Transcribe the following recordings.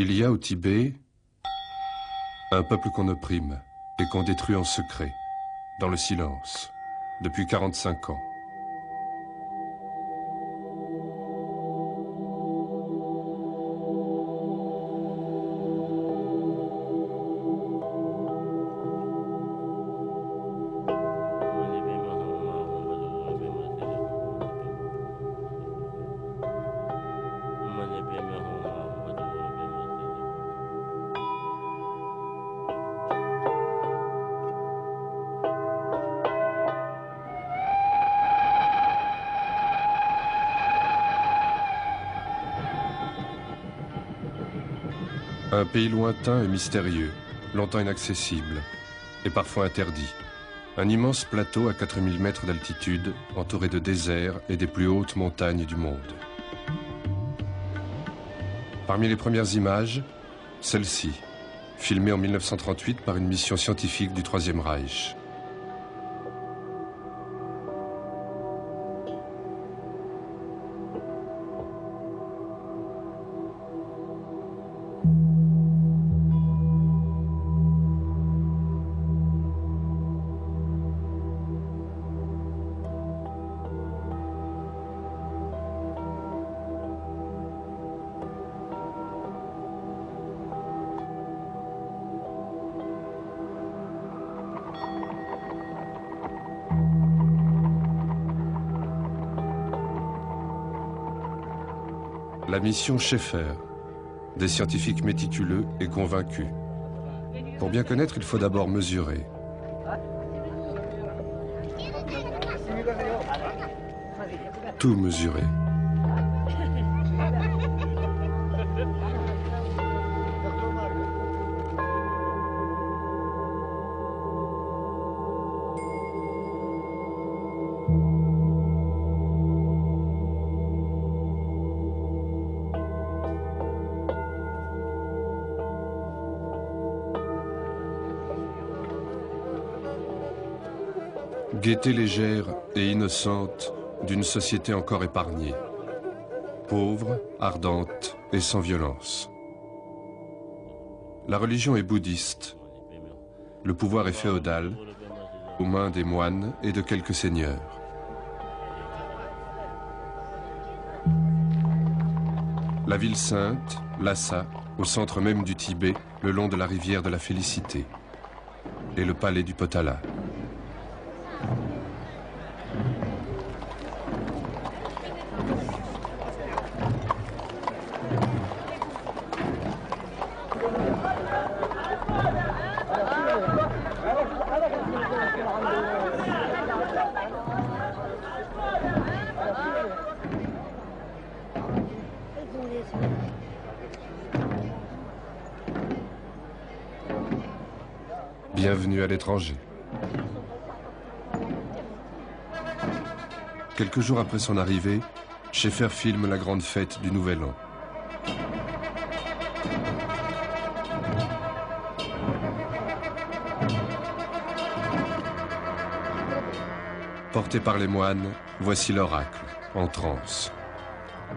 Il y a au Tibet un peuple qu'on opprime et qu'on détruit en secret, dans le silence, depuis 45 ans. Un pays lointain et mystérieux, longtemps inaccessible, et parfois interdit. Un immense plateau à 4000 mètres d'altitude, entouré de déserts et des plus hautes montagnes du monde. Parmi les premières images, celle-ci, filmée en 1938 par une mission scientifique du Troisième Reich. La mission Schaeffer, des scientifiques méticuleux et convaincus. Pour bien connaître, il faut d'abord mesurer. Tout mesurer. Gaieté légère et innocente d'une société encore épargnée, pauvre, ardente et sans violence. La religion est bouddhiste, le pouvoir est féodal, aux mains des moines et de quelques seigneurs. La ville sainte, Lhasa, au centre même du Tibet, le long de la rivière de la Félicité, et le palais du Potala. Bienvenue à l'étranger. Quelques jours après son arrivée, Schaeffer filme la grande fête du Nouvel An. Porté par les moines, voici l'oracle, en transe.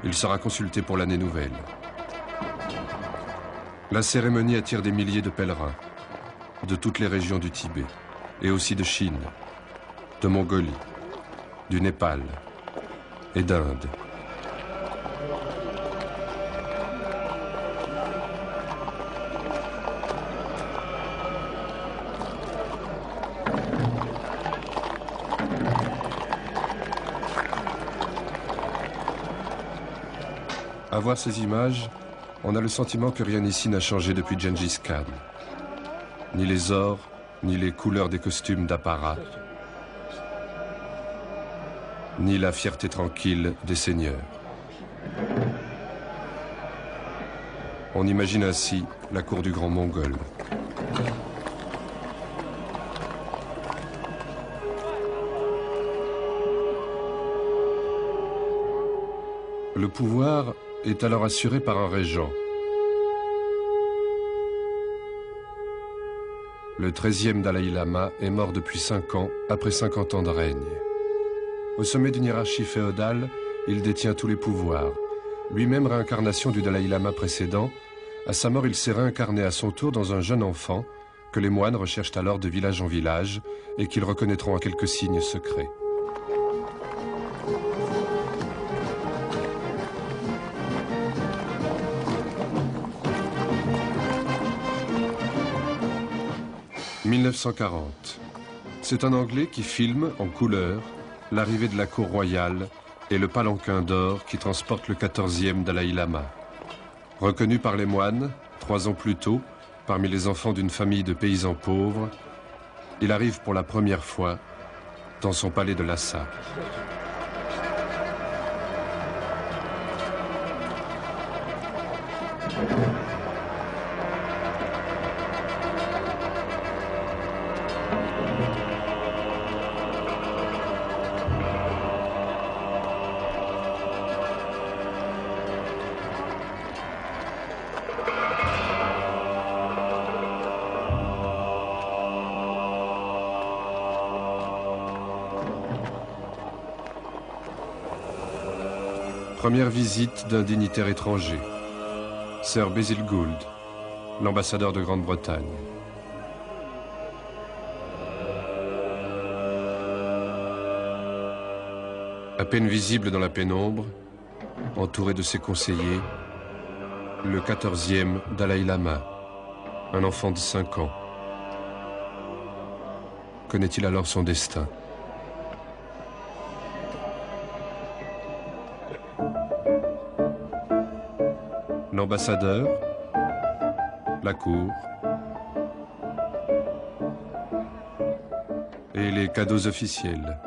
Il sera consulté pour l'année nouvelle. La cérémonie attire des milliers de pèlerins, de toutes les régions du Tibet, et aussi de Chine, de Mongolie, du Népal et d'Inde. À voir ces images, on a le sentiment que rien ici n'a changé depuis Gengis Khan. Ni les ors, ni les couleurs des costumes d'apparat, ni la fierté tranquille des seigneurs. On imagine ainsi la cour du grand Mongol. Le pouvoir est alors assuré par un régent. Le 13e Dalai Lama est mort depuis 5 ans, après 50 ans de règne. Au sommet d'une hiérarchie féodale, il détient tous les pouvoirs. Lui-même réincarnation du Dalai Lama précédent, À sa mort, il s'est réincarné à son tour dans un jeune enfant que les moines recherchent alors de village en village et qu'ils reconnaîtront à quelques signes secrets. « 1940. C'est un Anglais qui filme en couleur l'arrivée de la cour royale et le palanquin d'or qui transporte le 14e Dalai Lama. Reconnu par les moines, 3 ans plus tôt, parmi les enfants d'une famille de paysans pauvres, il arrive pour la première fois dans son palais de Lhasa. Première visite d'un dignitaire étranger, Sir Basil Gould, l'ambassadeur de Grande-Bretagne. À peine visible dans la pénombre, entouré de ses conseillers, le 14e Dalai Lama, un enfant de 5 ans. Connaît-il alors son destin ? L'ambassadeur, la cour et les cadeaux officiels.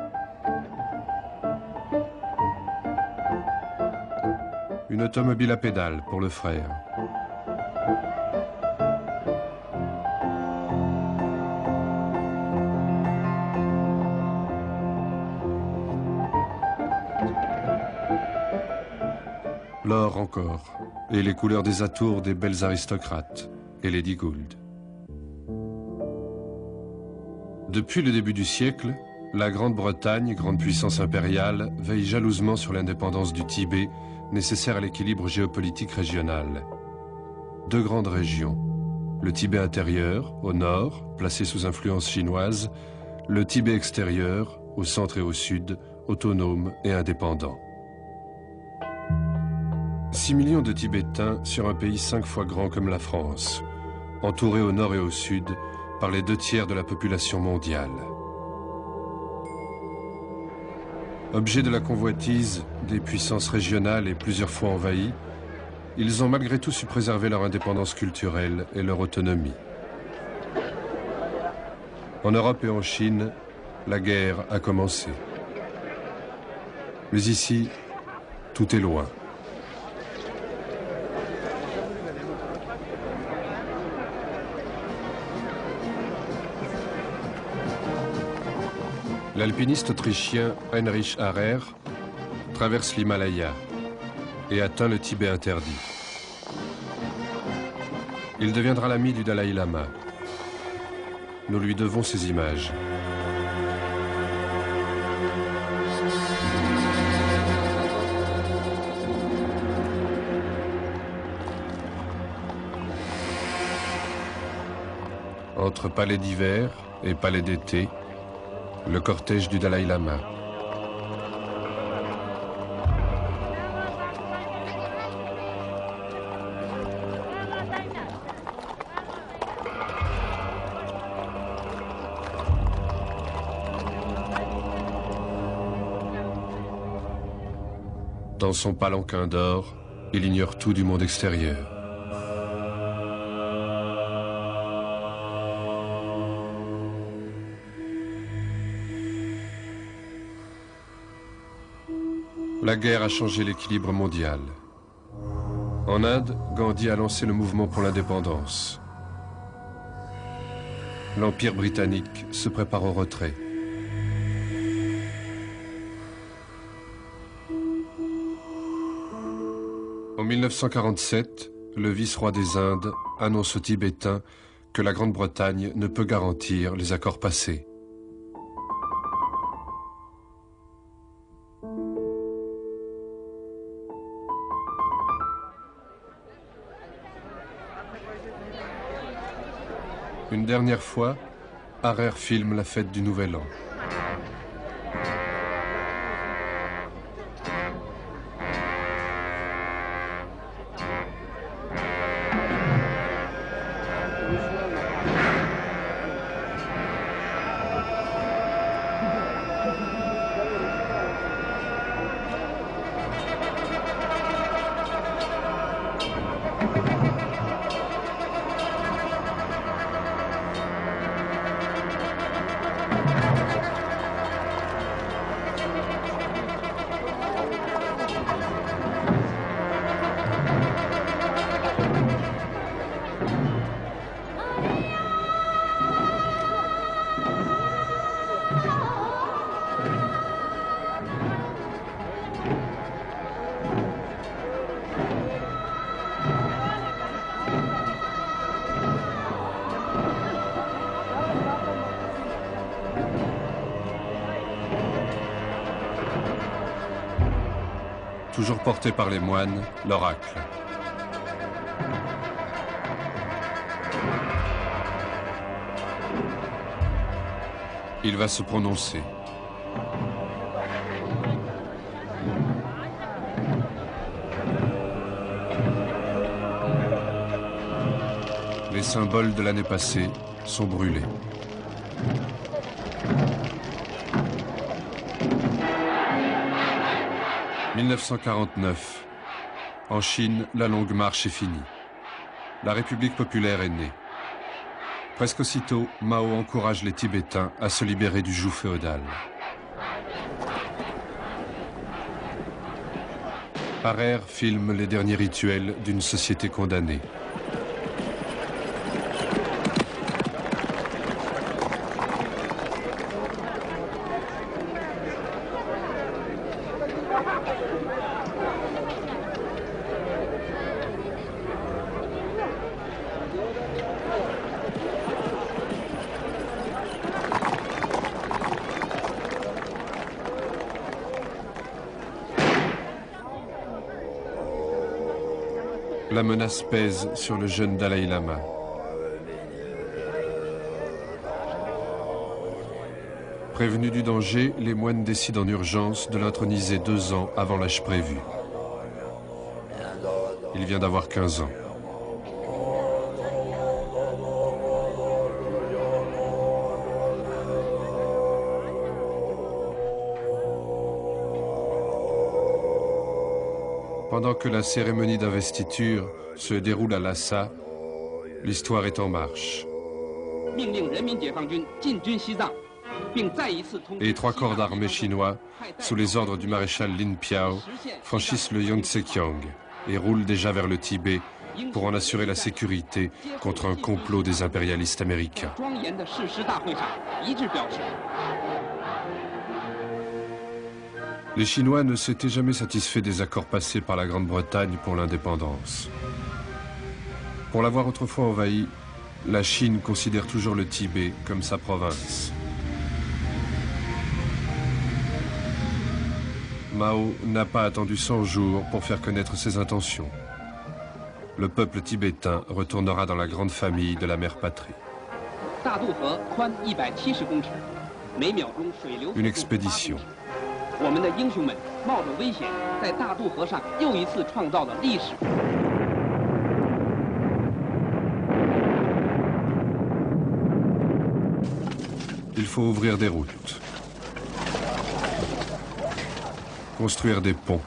Une automobile à pédales pour le frère. L'or encore, et les couleurs des atours des belles aristocrates, et Lady Gould. Depuis le début du siècle, la Grande-Bretagne, grande puissance impériale, veille jalousement sur l'indépendance du Tibet, nécessaire à l'équilibre géopolitique régional. 2 grandes régions, le Tibet intérieur, au nord, placé sous influence chinoise, le Tibet extérieur, au centre et au sud, autonome et indépendant. 6 millions de Tibétains sur un pays 5 fois grand comme la France, entouré au nord et au sud par les 2/3 de la population mondiale. Objet de la convoitise des puissances régionales et plusieurs fois envahis, ils ont malgré tout su préserver leur indépendance culturelle et leur autonomie. En Europe et en Chine, la guerre a commencé. Mais ici, tout est loin. L'alpiniste autrichien Heinrich Harrer traverse l'Himalaya et atteint le Tibet interdit. Il deviendra l'ami du Dalai Lama. Nous lui devons ces images. Entre palais d'hiver et palais d'été, le cortège du Dalai Lama. Dans son palanquin d'or, il ignore tout du monde extérieur. La guerre a changé l'équilibre mondial. En Inde, Gandhi a lancé le mouvement pour l'indépendance. L'Empire britannique se prépare au retrait. En 1947, le vice-roi des Indes annonce aux Tibétains que la Grande-Bretagne ne peut garantir les accords passés. Une dernière fois, Harrer filme la fête du Nouvel An. Toujours porté par les moines, l'oracle. Il va se prononcer. Les symboles de l'année passée sont brûlés. « 1949. En Chine, la longue marche est finie. La République populaire est née. Presque aussitôt, Mao encourage les Tibétains à se libérer du joug féodal. Harrer filme les derniers rituels d'une société condamnée. La menace pèse sur le jeune Dalai Lama. Prévenus du danger, les moines décident en urgence de l'introniser 2 ans avant l'âge prévu. Il vient d'avoir 15 ans. Pendant que la cérémonie d'investiture se déroule à Lhasa, l'histoire est en marche. Et 3 corps d'armée chinois, sous les ordres du maréchal Lin Piao, franchissent le Yangtze-kiang et roulent déjà vers le Tibet pour en assurer la sécurité contre un complot des impérialistes américains. Les Chinois ne s'étaient jamais satisfaits des accords passés par la Grande-Bretagne pour l'indépendance. Pour l'avoir autrefois envahi, la Chine considère toujours le Tibet comme sa province. Mao n'a pas attendu 100 jours pour faire connaître ses intentions. Le peuple tibétain retournera dans la grande famille de la mère patrie. Une expédition. Il faut ouvrir des routes, construire des ponts,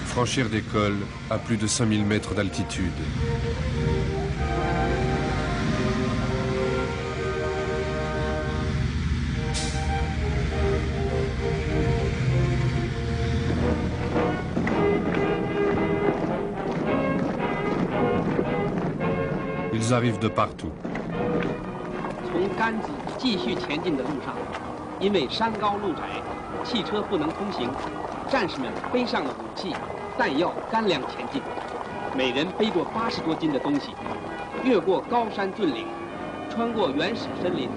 franchir des cols à plus de 5000 mètres d'altitude. Ils arrivent de partout. 每人背着80多斤的东西，越过高山峻岭，穿过原始森林。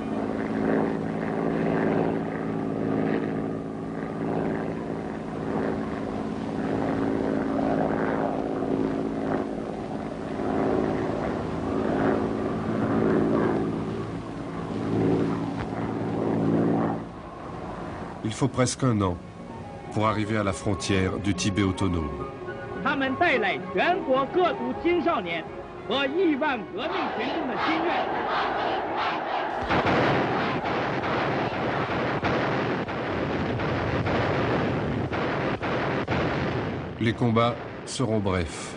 Il faut presque un an pour arriver à la frontière du Tibet autonome. 他们带来全国各族青少年和亿万革命群众的心愿。Les combats seront brefs.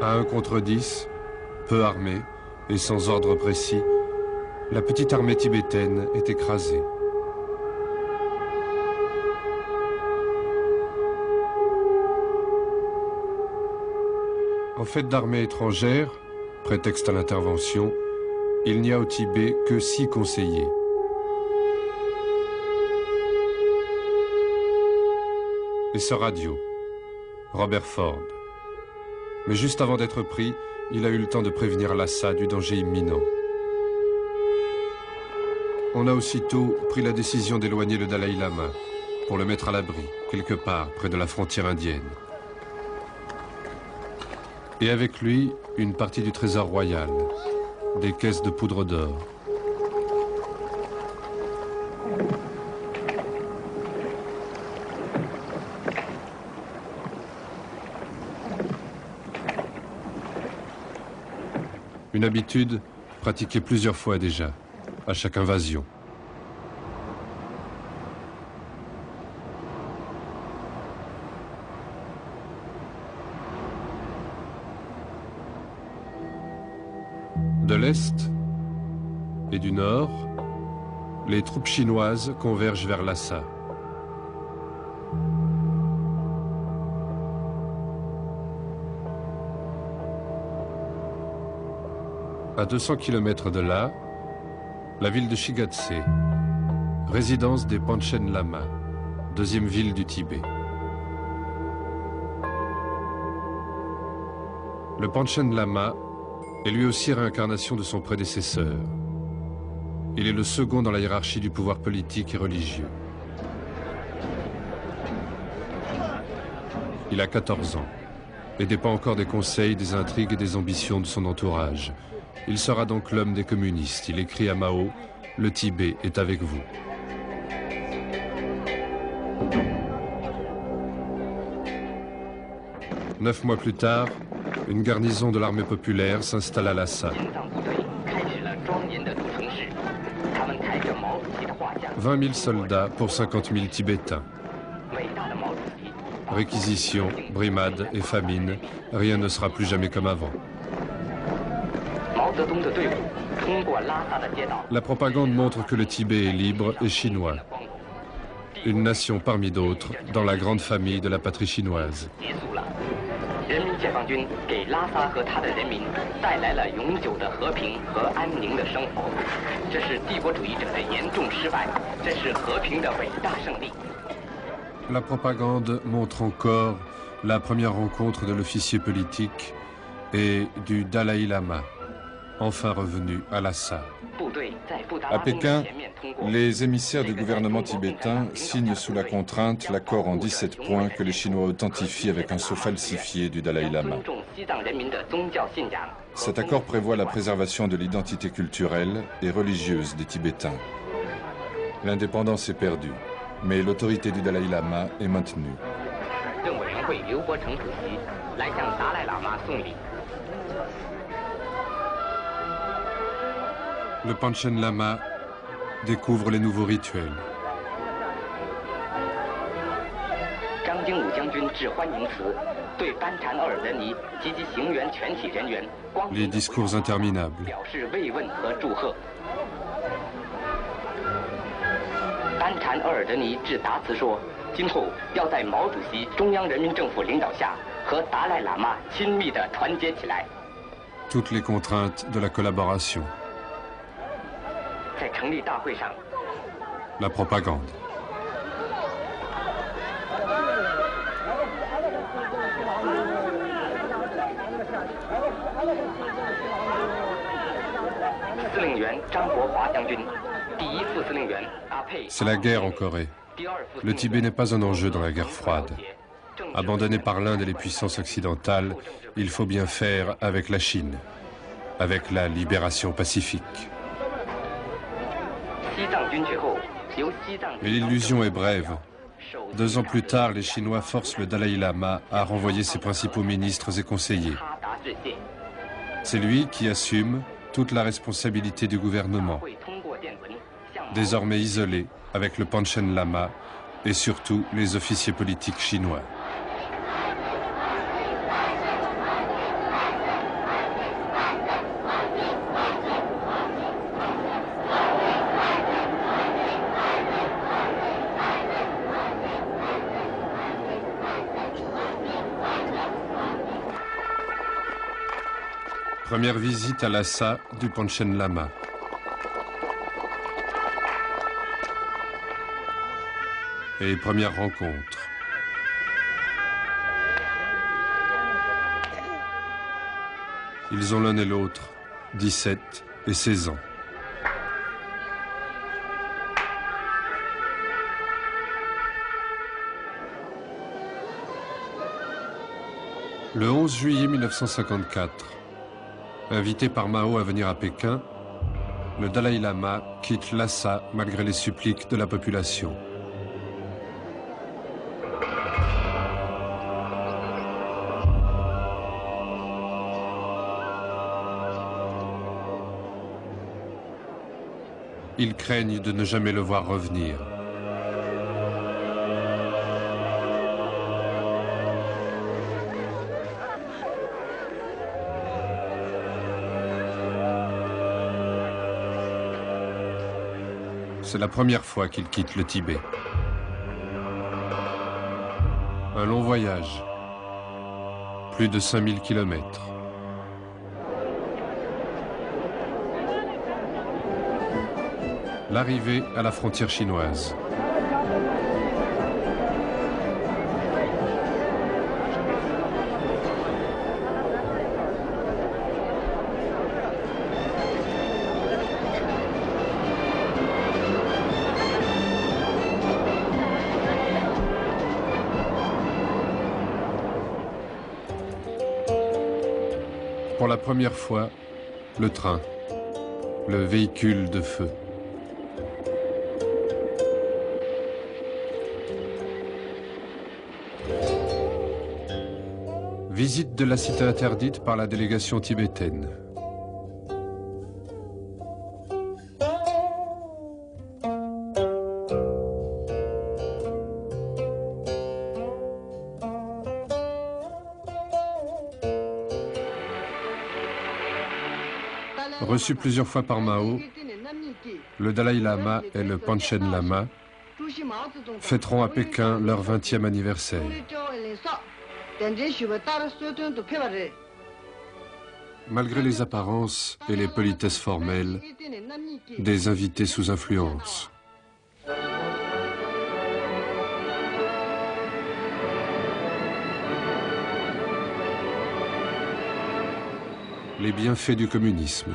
À 1 contre 10, peu armée et sans ordre précis, la petite armée tibétaine est écrasée. En fait d'armée étrangère, prétexte à l'intervention, il n'y a au Tibet que 6 conseillers. Et ce radio, Robert Ford. Mais juste avant d'être pris, il a eu le temps de prévenir Lhasa du danger imminent. On a aussitôt pris la décision d'éloigner le Dalai Lama pour le mettre à l'abri, quelque part près de la frontière indienne. Et avec lui, une partie du trésor royal, des caisses de poudre d'or. Une habitude pratiquée plusieurs fois déjà, à chaque invasion. De l'Est et du Nord, les troupes chinoises convergent vers Lhasa. À 200 km de là, la ville de Shigatse, résidence des Panchen Lama, deuxième ville du Tibet. Le Panchen Lama est lui aussi réincarnation de son prédécesseur. Il est le second dans la hiérarchie du pouvoir politique et religieux. Il a 14 ans et dépend encore des conseils, des intrigues et des ambitions de son entourage. Il sera donc l'homme des communistes. Il écrit à Mao, « Le Tibet est avec vous ». Neuf mois plus tard, une garnison de l'armée populaire s'installe à Lhasa. 20 000 soldats pour 50 000 Tibétains. Réquisition, brimade et famine, rien ne sera plus jamais comme avant. La propagande montre que le Tibet est libre et chinois. Une nation parmi d'autres dans la grande famille de la patrie chinoise. La propagande montre encore la première rencontre de l'officier politique et du Dalai Lama, enfin revenu à Lhasa. À Pékin, les émissaires du gouvernement tibétain signent sous la contrainte l'accord en 17 points que les Chinois authentifient avec un sceau falsifié du Dalai Lama. Cet accord prévoit la préservation de l'identité culturelle et religieuse des Tibétains. L'indépendance est perdue, mais l'autorité du Dalai Lama est maintenue. Le Panchen Lama découvre les nouveaux rituels. Les discours interminables. Toutes les contraintes de la collaboration. La propagande. C'est la guerre en Corée. Le Tibet n'est pas un enjeu dans la guerre froide. Abandonné par l'Inde et les puissances occidentales, il faut bien faire avec la Chine, avec la libération pacifique. Mais l'illusion est brève. 2 ans plus tard, les Chinois forcent le Dalai Lama à renvoyer ses principaux ministres et conseillers. C'est lui qui assume toute la responsabilité du gouvernement, désormais isolé avec le Panchen Lama et surtout les officiers politiques chinois. Première visite à Lhasa du Panchen Lama. Et première rencontre. Ils ont l'un et l'autre 17 et 16 ans. Le 11 juillet 1954, invité par Mao à venir à Pékin, le Dalai Lama quitte Lhasa malgré les suppliques de la population. Ils craignent de ne jamais le voir revenir. C'est la première fois qu'il quitte le Tibet. Un long voyage, plus de 5000 kilomètres. L'arrivée à la frontière chinoise. Pour la première fois, le train, le véhicule de feu. Visite de la cité interdite par la délégation tibétaine. Reçu plusieurs fois par Mao, le Dalai Lama et le Panchen Lama fêteront à Pékin leur 20e anniversaire. Malgré les apparences et les politesses formelles, des invités sous influence. Les bienfaits du communisme.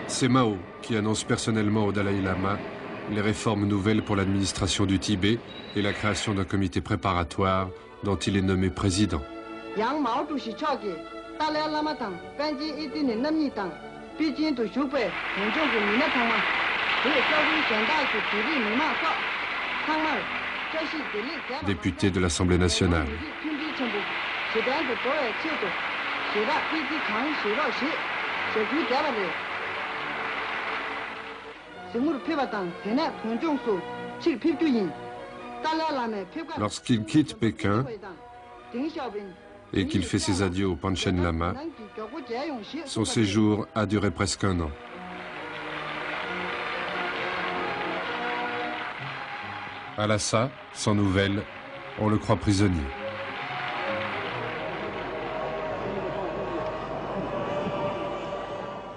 C'est Mao qui annonce personnellement au Dalai Lama les réformes nouvelles pour l'administration du Tibet et la création d'un comité préparatoire dont il est nommé président. Député de l'Assemblée nationale. Lorsqu'il quitte Pékin et qu'il fait ses adieux au Panchen Lama, son séjour a duré presque un an. À Lhasa, sans nouvelles, on le croit prisonnier.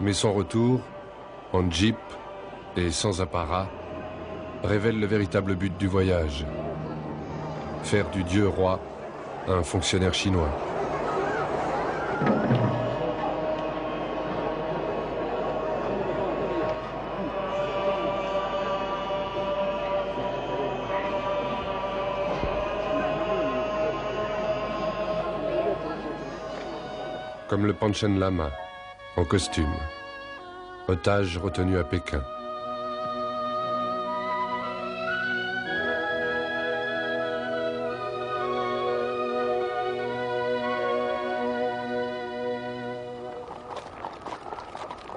Mais son retour, en jeep et sans apparat, révèle le véritable but du voyage. Faire du Dieu roi un fonctionnaire chinois. Comme le Panchen Lama, en costume, otage retenu à Pékin.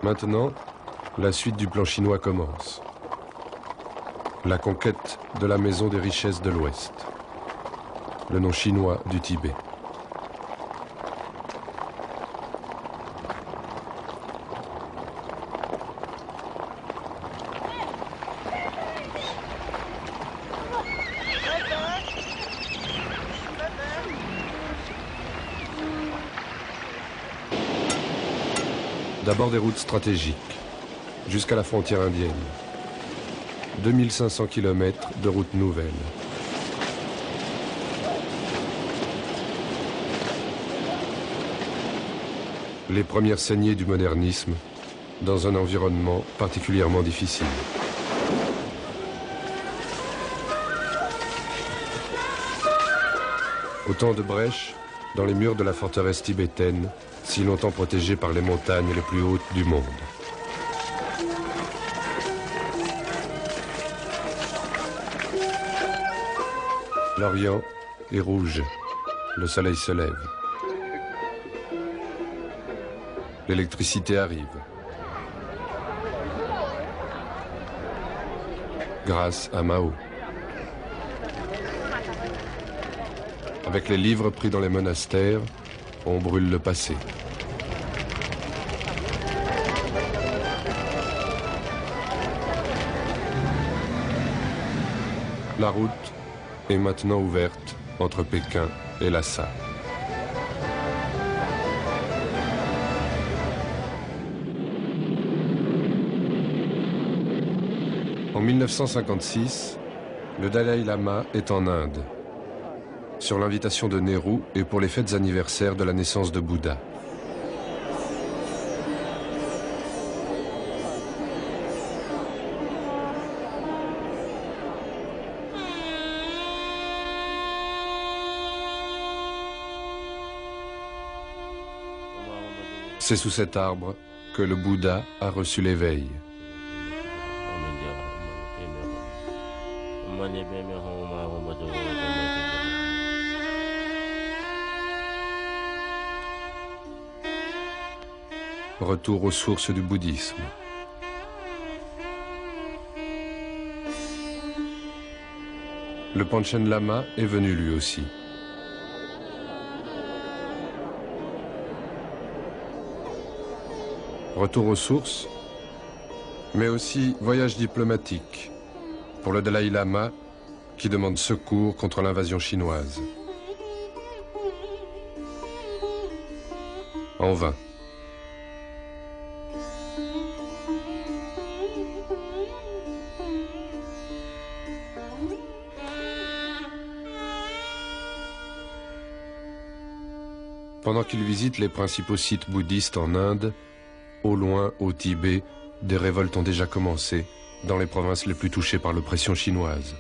Maintenant, la suite du plan chinois commence. La conquête de la maison des richesses de l'Ouest. Le nom chinois du Tibet. D'abord des routes stratégiques, jusqu'à la frontière indienne. 2500 km de routes nouvelles. Les premières saignées du modernisme dans un environnement particulièrement difficile. Autant de brèches dans les murs de la forteresse tibétaine, si longtemps protégée par les montagnes les plus hautes du monde. L'Orient est rouge, le soleil se lève. L'électricité arrive. Grâce à Mao. Avec les livres pris dans les monastères, on brûle le passé. La route est maintenant ouverte entre Pékin et Lhasa. En 1956, le Dalai Lama est en Inde, sur l'invitation de Nehru et pour les fêtes anniversaires de la naissance de Bouddha. C'est sous cet arbre que le Bouddha a reçu l'éveil. Retour aux sources du bouddhisme. Le Panchen Lama est venu lui aussi. Retour aux sources, mais aussi voyage diplomatique pour le Dalai Lama qui demande secours contre l'invasion chinoise. En vain. Pendant qu'il visite les principaux sites bouddhistes en Inde, au loin, au Tibet, des révoltes ont déjà commencé dans les provinces les plus touchées par l'oppression chinoise.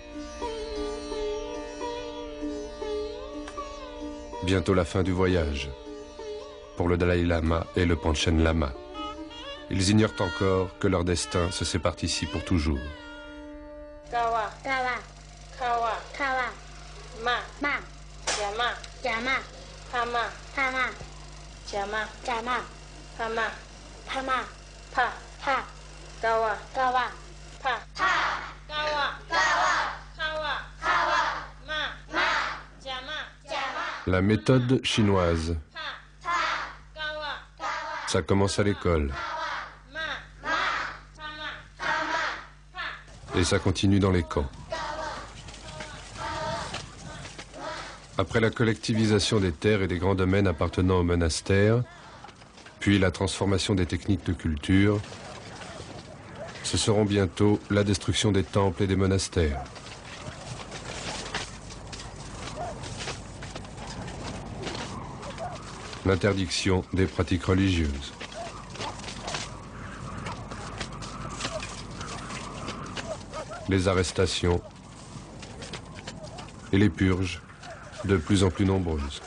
Bientôt la fin du voyage pour le Dalai Lama et le Panchen Lama. Ils ignorent encore que leur destin se sépare ici pour toujours. Kawa, kawa, kawa, kawa, ma, ma, yama, yama, hama, hama, Jama. Jama. Pama. Pama. Pa. Pa. Gawa. Gawa. Pa. Pa. Gawa. Gawa. Kawa. Kawa. Ma. Ma. Jama. Jama. La méthode chinoise. Pa. Pa. Gawa. Gawa. Ça commence à l'école. Ma. Ma. Pama. Pama. Pa. Et ça continue dans les camps. Après la collectivisation des terres et des grands domaines appartenant au monastère, puis la transformation des techniques de culture, ce seront bientôt la destruction des temples et des monastères. L'interdiction des pratiques religieuses. Les arrestations et les purges de plus en plus nombreuses.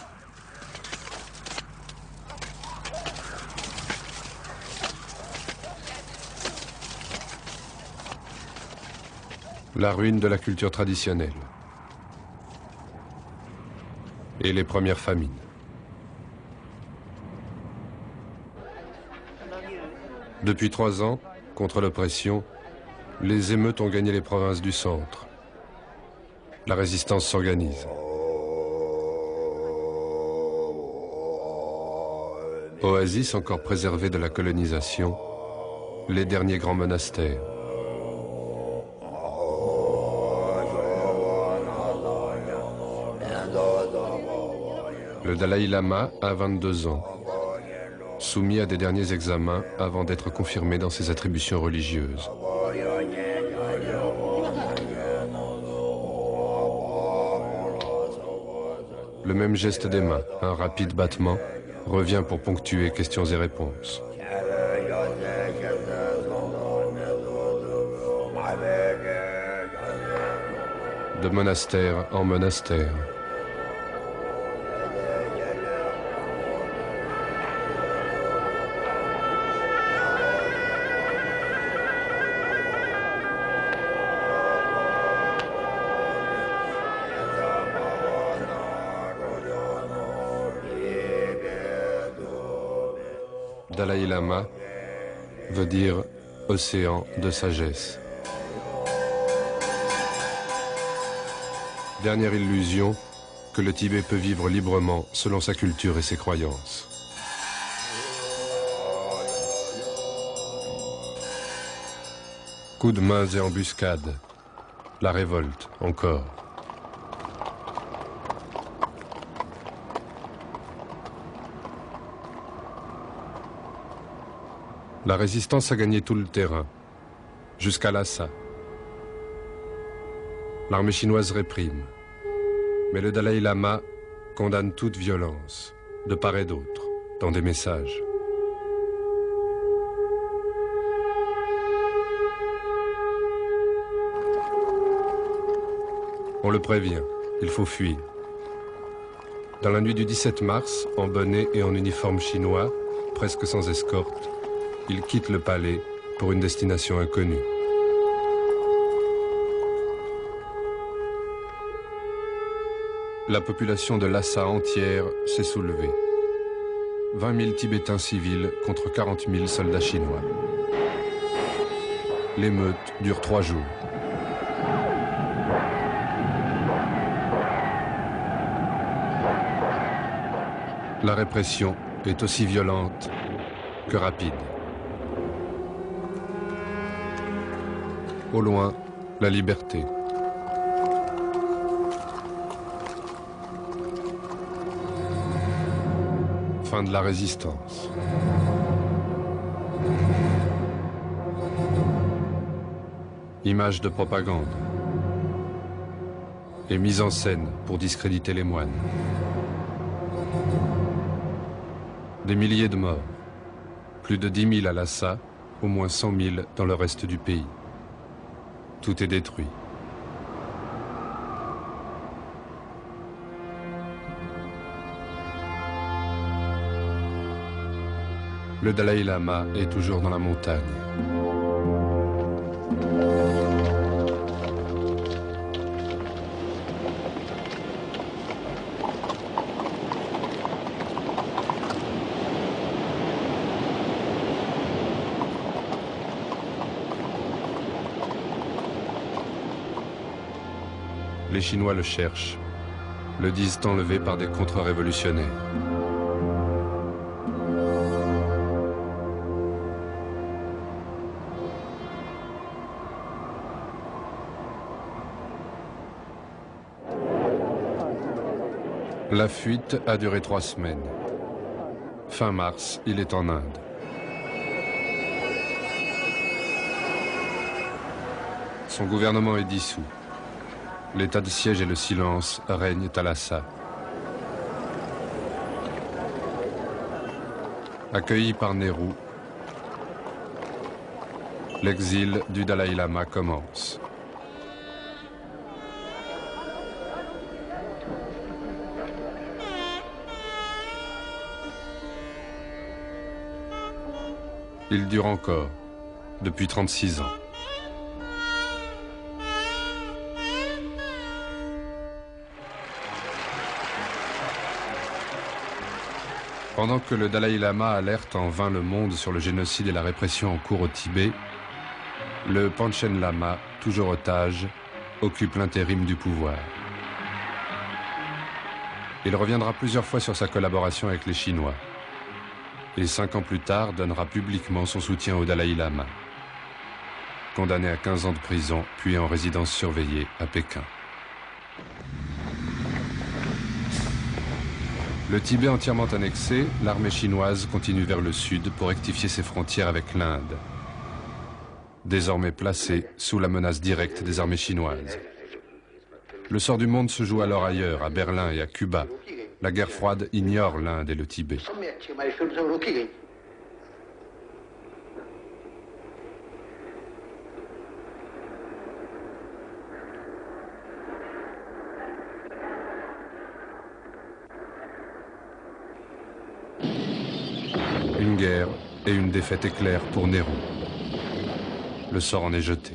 La ruine de la culture traditionnelle et les premières famines. Depuis 3 ans, contre l'oppression, les émeutes ont gagné les provinces du centre. La résistance s'organise. Oasis encore préservée de la colonisation, les derniers grands monastères. Le Dalai Lama a 22 ans, soumis à des derniers examens avant d'être confirmé dans ses attributions religieuses. Le même geste des mains, un rapide battement, revient pour ponctuer questions et réponses. De monastère en monastère. Dalai Lama veut dire océan de sagesse. Dernière illusion que le Tibet peut vivre librement selon sa culture et ses croyances. Coups de mains et embuscades. La révolte, encore. La résistance a gagné tout le terrain, jusqu'à Lhasa. L'armée chinoise réprime, mais le Dalai Lama condamne toute violence, de part et d'autre, dans des messages. On le prévient, il faut fuir. Dans la nuit du 17 mars, en bonnet et en uniforme chinois, presque sans escorte, il quitte le palais pour une destination inconnue. La population de Lhasa entière s'est soulevée. 20 000 Tibétains civils contre 40 000 soldats chinois. L'émeute dure 3 jours. La répression est aussi violente que rapide. Au loin, la liberté. Fin de la résistance. Images de propagande. Et mise en scène pour discréditer les moines. Des milliers de morts. Plus de 10 000 à Lhasa, au moins 100 000 dans le reste du pays. Tout est détruit. Le Dalai Lama est toujours dans la montagne. Les Chinois le cherchent, le disent enlevé par des contre-révolutionnaires. La fuite a duré 3 semaines. Fin mars, il est en Inde. Son gouvernement est dissous. L'état de siège et le silence règnent à Lhasa. Accueilli par Nehru, l'exil du Dalai Lama commence. Il dure encore, depuis 36 ans. Pendant que le Dalai Lama alerte en vain le monde sur le génocide et la répression en cours au Tibet, le Panchen Lama, toujours otage, occupe l'intérim du pouvoir. Il reviendra plusieurs fois sur sa collaboration avec les Chinois. Et 5 ans plus tard, donnera publiquement son soutien au Dalai Lama, condamné à 15 ans de prison, puis en résidence surveillée à Pékin. Le Tibet entièrement annexé, l'armée chinoise continue vers le sud pour rectifier ses frontières avec l'Inde, désormais placée sous la menace directe des armées chinoises. Le sort du monde se joue alors ailleurs, à Berlin et à Cuba. La guerre froide ignore l'Inde et le Tibet. Une guerre et une défaite éclair pour Nehru. Le sort en est jeté.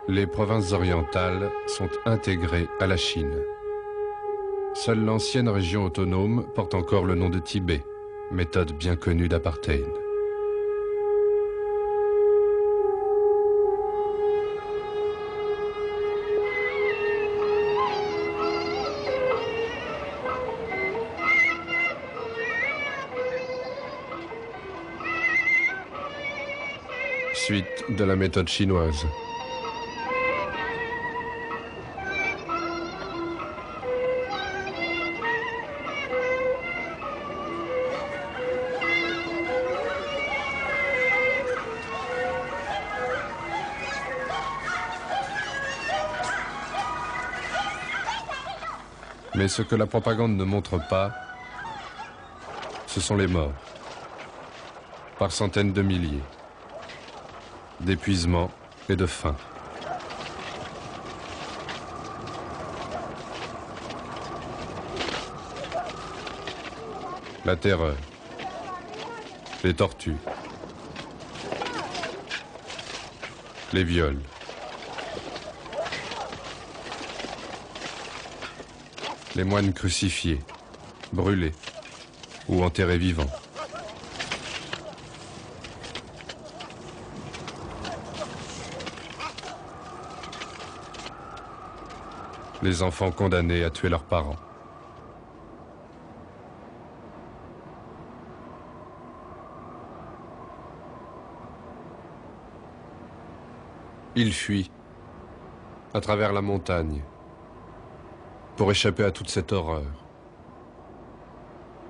Les provinces orientales sont intégrées à la Chine. Seule l'ancienne région autonome porte encore le nom de Tibet, méthode bien connue d'apartheid. Suite de la méthode chinoise. Mais ce que la propagande ne montre pas, ce sont les morts, par centaines de milliers, d'épuisement et de faim. La terreur, les tortures, les viols. Les moines crucifiés, brûlés ou enterrés vivants. Les enfants condamnés à tuer leurs parents. Ils fuient à travers la montagne pour échapper à toute cette horreur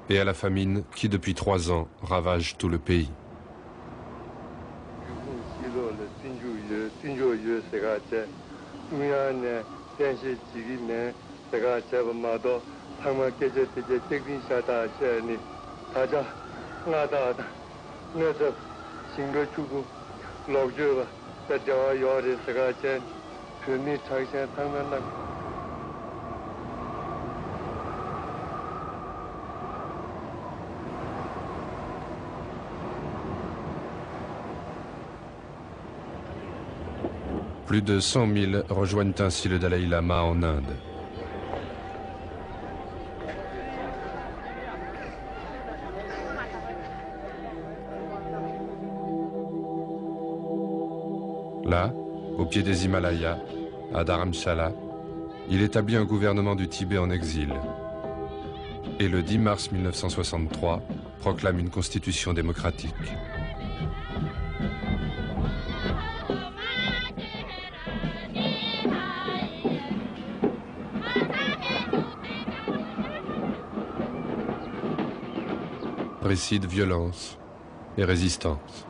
et à la famine qui, depuis 3 ans, ravage tout le pays. Plus de 100 000 rejoignent ainsi le Dalai Lama en Inde. Là, au pied des Himalayas, à Dharamshala, il établit un gouvernement du Tibet en exil. Et le 10 mars 1963, proclame une constitution démocratique. Précide violence et résistance.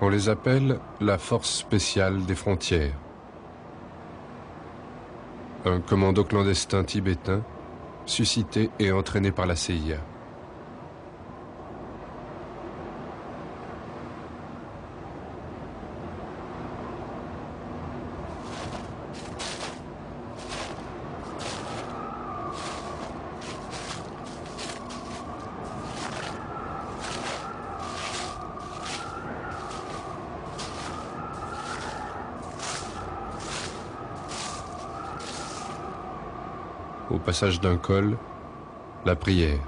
On les appelle la force spéciale des frontières. Un commando clandestin tibétain suscité et entraîné par la CIA. Au passage d'un col, la prière.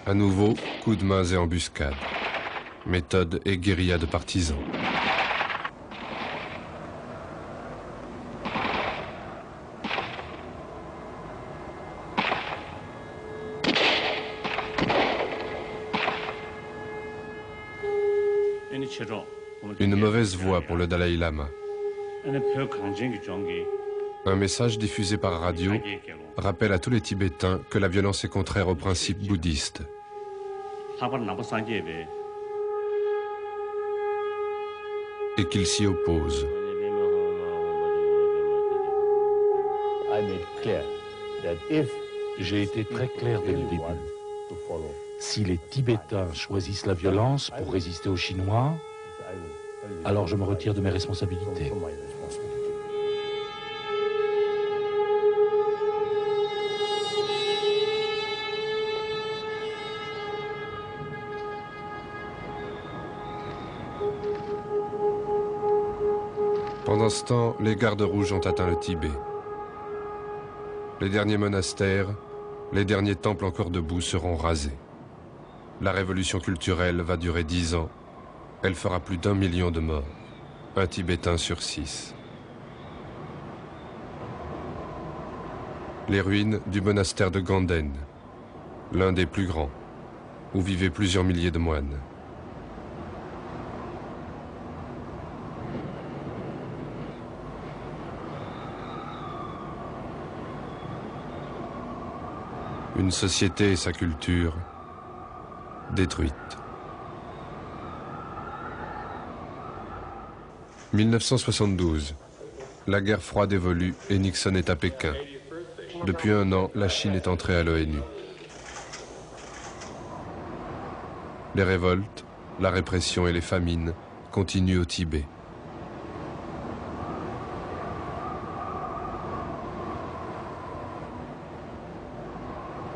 À nouveau, coups de main et embuscades. Méthode et guérilla de partisans. Une mauvaise voix pour le Dalai Lama. Un message diffusé par radio rappelle à tous les Tibétains que la violence est contraire aux principes bouddhistes. Et qu'ils s'y opposent. J'ai été très clair dès le début. Si les Tibétains choisissent la violence pour résister aux Chinois, alors je me retire de mes responsabilités. Pendant ce temps, les gardes rouges ont atteint le Tibet. Les derniers monastères, les derniers temples encore debout seront rasés. La révolution culturelle va durer 10 ans. Elle fera plus d'1 million de morts. Un Tibétain sur 6. Les ruines du monastère de Ganden, l'un des plus grands, où vivaient plusieurs milliers de moines. Une société et sa culture détruites. 1972. La guerre froide évolue et Nixon est à Pékin. Depuis 1 an, la Chine est entrée à l'ONU. Les révoltes, la répression et les famines continuent au Tibet.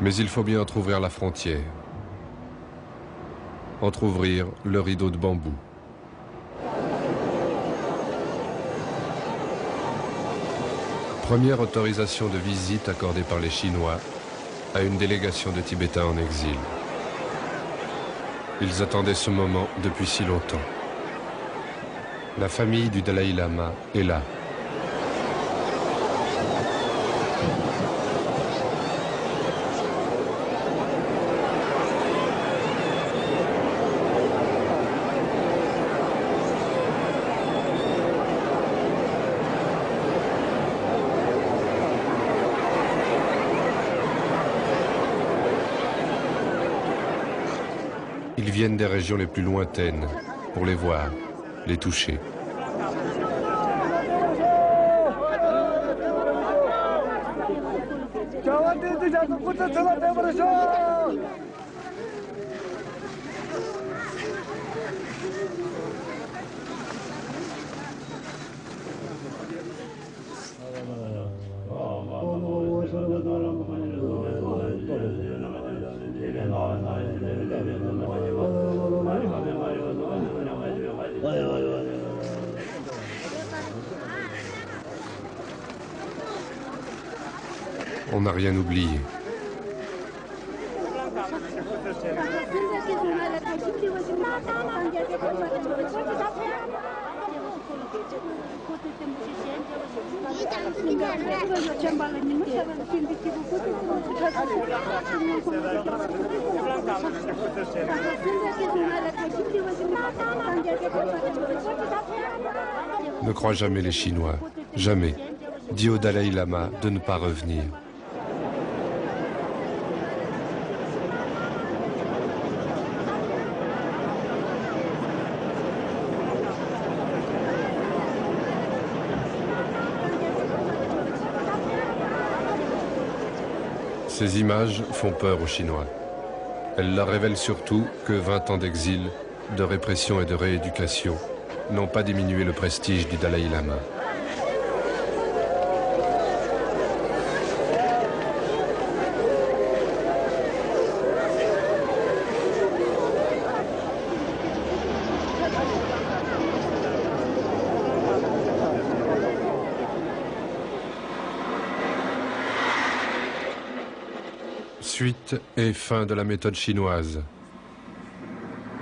Mais il faut bien entrouvrir la frontière. Entrouvrir le rideau de bambou. Première autorisation de visite accordée par les Chinois à une délégation de Tibétains en exil. Ils attendaient ce moment depuis si longtemps. La famille du Dalai Lama est là. Ils viennent des régions les plus lointaines pour les voir, les toucher. on n'a rien oublié. Ne crois jamais les Chinois, jamais. Dis au Dalai Lama de ne pas revenir. Ces images font peur aux Chinois. Elles leur révèlent surtout que 20 ans d'exil, de répression et de rééducation n'ont pas diminué le prestige du Dalai Lama. Suite et fin de la méthode chinoise.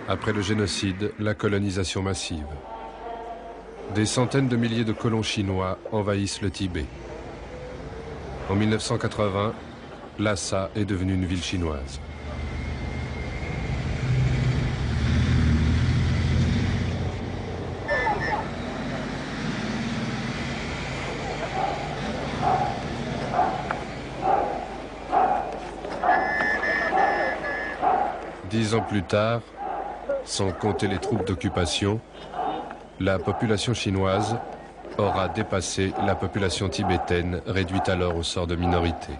Après le génocide, la colonisation massive. Des centaines de milliers de colons chinois envahissent le Tibet. En 1980, Lhasa est devenue une ville chinoise. Dix ans plus tard, sans compter les troupes d'occupation, la population chinoise aura dépassé la population tibétaine, réduite alors au sort de minorité.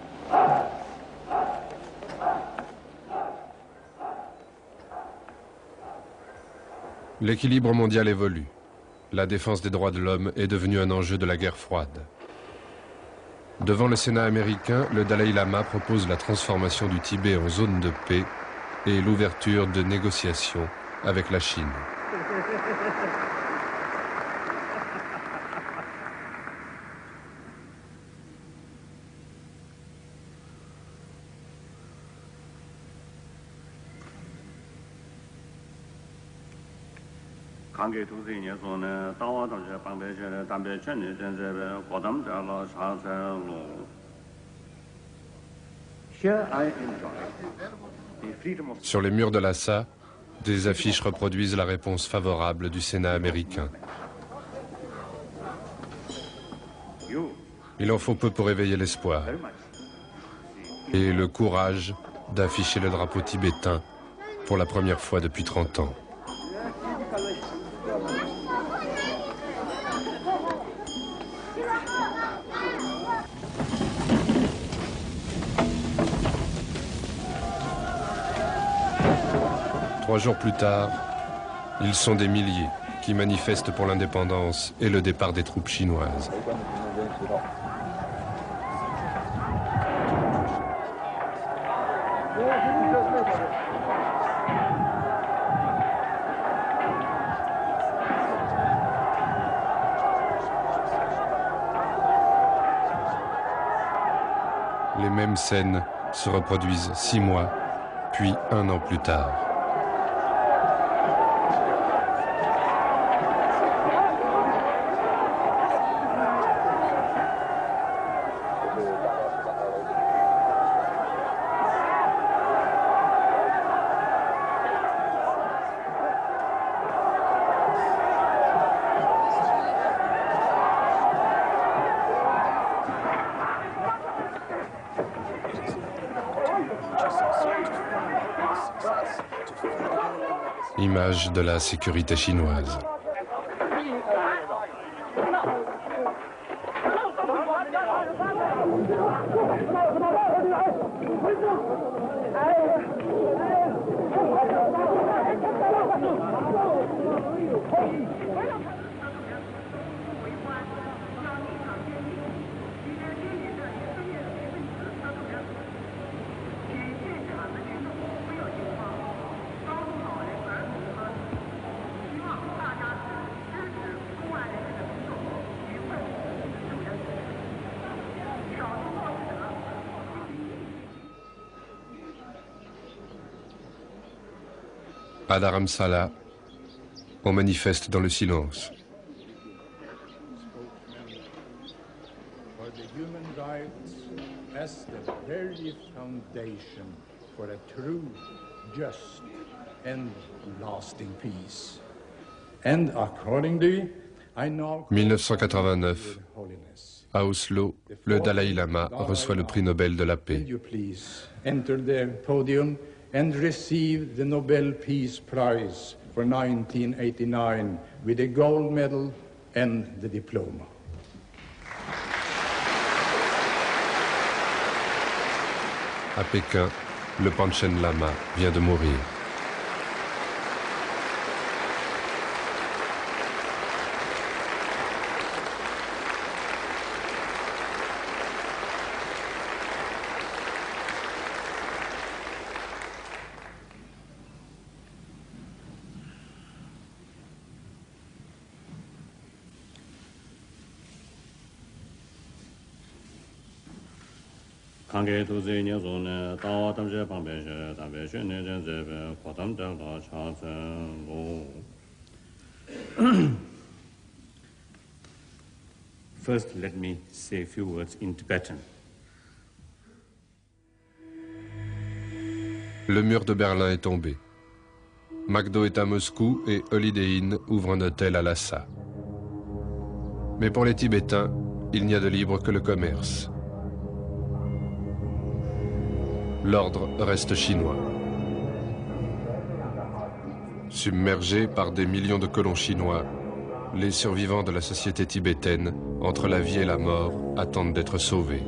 L'équilibre mondial évolue. La défense des droits de l'homme est devenue un enjeu de la guerre froide. Devant le Sénat américain, le Dalai Lama propose la transformation du Tibet en zone de paix et l'ouverture de négociations avec la Chine. Sur les murs de Lhasa, des affiches reproduisent la réponse favorable du Sénat américain. Il en faut peu pour éveiller l'espoir et le courage d'afficher le drapeau tibétain pour la première fois depuis 30 ans. Trois jours plus tard, ils sont des milliers qui manifestent pour l'indépendance et le départ des troupes chinoises. Les mêmes scènes se reproduisent 6 mois, puis 1 an plus tard. Image de la sécurité chinoise. À Dharamsala, on manifeste dans le silence. En 1989, à Oslo, le Dalai Lama reçoit le prix Nobel de la paix. And received the Nobel Peace Prize for 1989 with a gold medal and the diploma. À Pékin, le Panchen Lama vient de mourir. First, let me say a few words in Tibetan. Le mur de Berlin est tombé. McDo est à Moscou et Holiday Inn ouvre un hôtel à Lhasa. Mais pour les Tibétains, il n'y a de libre que le commerce. L'ordre reste chinois. Submergés par des millions de colons chinois, les survivants de la société tibétaine, entre la vie et la mort, attendent d'être sauvés.